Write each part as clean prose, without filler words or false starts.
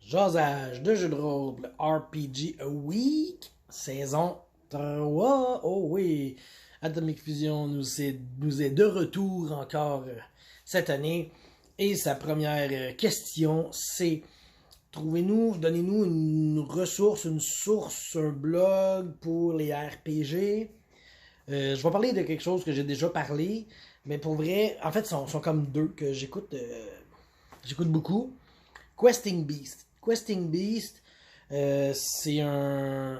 Jasage de jeux de rôle RPG a Week, saison 3. Oh oui, Atomic Fusion nous est de retour encore cette année. Et sa première question, c'est donnez-nous une ressource, une source, un blog pour les RPG. Je vais parler de quelque chose que j'ai déjà parlé, mais pour vrai, en fait, sont comme deux que j'écoute beaucoup. Questing Beast. Questing Beast, c'est une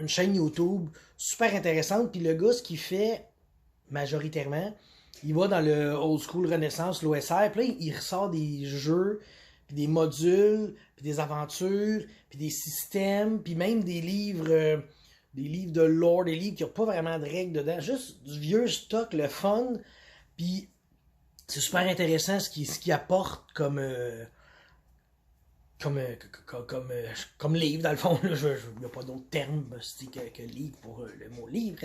chaîne YouTube super intéressante. Puis le gars, ce qu'il fait majoritairement, il va dans le old school Renaissance, l'OSR. Puis là, il ressort des jeux, puis des modules, puis des aventures, puis des systèmes, puis même des livres de lore, des livres qui n'ont pas vraiment de règles dedans. Juste du vieux stock, le fun. Puis c'est super intéressant ce qu'il apporte comme livre, dans le fond. Il n'y a pas d'autre terme que livre pour le mot livre.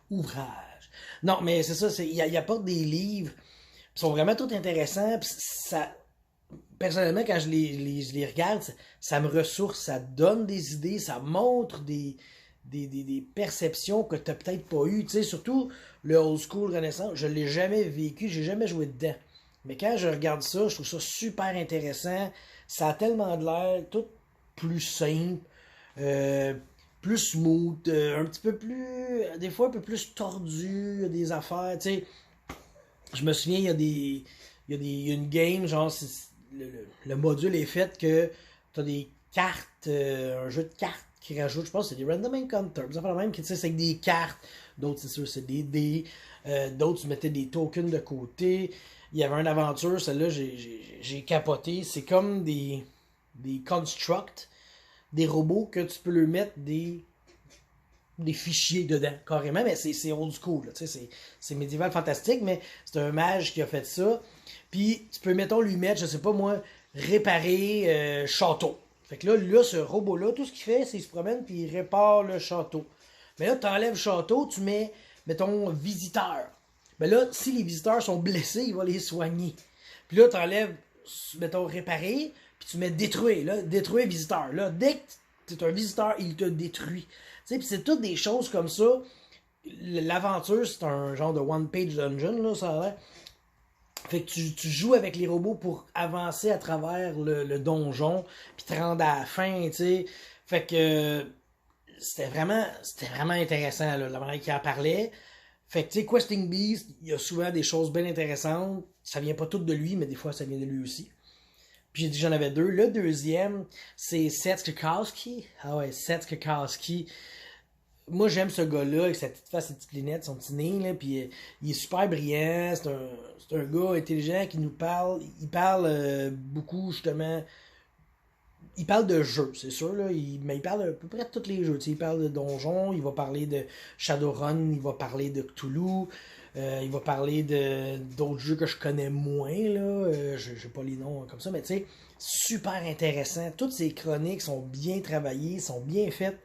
Ouvrage. Non, mais c'est ça, il apporte des livres qui sont vraiment tout intéressants. Ça, personnellement, quand je les regarde, ça me ressource, ça donne des idées, ça montre des perceptions que tu n'as peut-être pas eues. Tu sais, surtout le old school Renaissance, je ne l'ai jamais vécu, j'ai jamais joué dedans. Mais quand je regarde ça, je trouve ça super intéressant. Ça a tellement de l'air tout plus simple, plus smooth, un petit peu plus, des fois un peu plus tordu, des affaires. Tu sais, je me souviens, il y a une game, genre, le module est fait que tu as des cartes, un jeu de cartes qui rajoute, je pense, c'est des random encounters. Vous avez même, tu sais, c'est avec des cartes. D'autres, c'est sûr, c'est des dés. D'autres, tu mettais des tokens de côté. Il y avait une aventure, celle-là, j'ai capoté. C'est comme des constructs, des robots que tu peux leur mettre des fichiers dedans, carrément. Mais c'est old school, là, c'est médiéval fantastique, mais c'est un mage qui a fait ça. Puis, tu peux, mettons, lui mettre, je sais pas moi, réparer château. Fait que là, ce robot-là, tout ce qu'il fait, c'est qu'il se promène puis il répare le château. Mais là, tu enlèves le château, tu mets, mettons, visiteur. Mais là, si les visiteurs sont blessés, il va les soigner. Puis là, tu enlèves, mettons, réparer, puis tu mets détruire. Là, détruire visiteur. Là, dès que tu es un visiteur, il te détruit. Tu sais, puis c'est toutes des choses comme ça. L'aventure, c'est un genre de one-page dungeon, là, ça a l'air. Fait que tu joues avec les robots pour avancer à travers le donjon, puis te rendre à la fin, tu sais. Fait que c'était vraiment intéressant, là, la manière qu'il en parlait. Fait que, tu sais, Questing Beast, il y a souvent des choses bien intéressantes. Ça vient pas tout de lui, mais des fois, ça vient de lui aussi. Puis j'ai dit que j'en avais deux. Le deuxième, c'est Seth Kukowski. Ah ouais, Seth Kukowski. Moi, j'aime ce gars-là, avec sa petite face, ses petites lunettes, son petit nez, là, puis il est super brillant. C'est un gars intelligent qui nous parle. Il parle beaucoup, justement. Il parle de jeux, c'est sûr, là, mais il parle à peu près de tous les jeux. Tu sais, il parle de donjons, il va parler de Shadowrun, il va parler de Cthulhu, il va parler d'autres jeux que je connais moins, là. Je n'ai pas les noms comme ça, mais tu sais, super intéressant. Toutes ces chroniques sont bien travaillées, sont bien faites,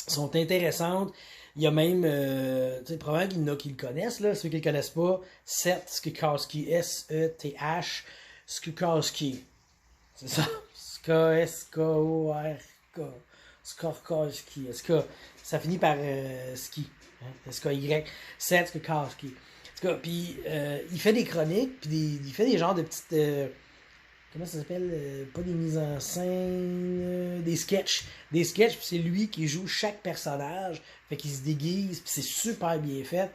sont intéressantes. Il y a même, tu sais, probablement qu'il y en a qui le connaissent, là, ceux qui ne le connaissent pas, Seth Skukowski, S-E-T-H, Skukowski. C'est ça. S-K-O-R-K. Skorkowski. Ça finit par ski. Hein? S-K-Y. Seth Skukowski. Puis il fait des chroniques, puis il fait des genres de petites. Comment ça s'appelle? Pas des mises en scène. Des sketchs. Des sketchs, puis c'est lui qui joue chaque personnage. Fait qu'il se déguise, puis c'est super bien fait.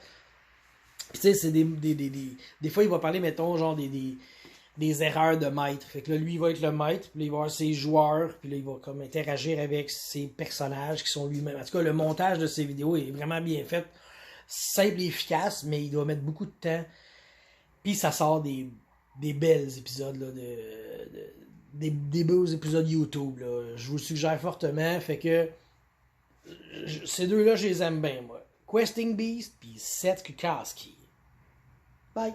Puis tu sais, c'est des fois, il va parler, mettons, genre des erreurs de maître. Fait que là, lui, il va être le maître, puis là, il va avoir ses joueurs, puis là, il va comme interagir avec ses personnages qui sont lui-même. En tout cas, le montage de ces vidéos est vraiment bien fait. Simple et efficace, mais il doit mettre beaucoup de temps. Puis ça sort des belles épisodes, là, des beaux épisodes YouTube, là. Je vous le suggère fortement. Fait que ces deux-là, je les aime bien, moi. Questing Beast, puis Seth Kukowski. Bye!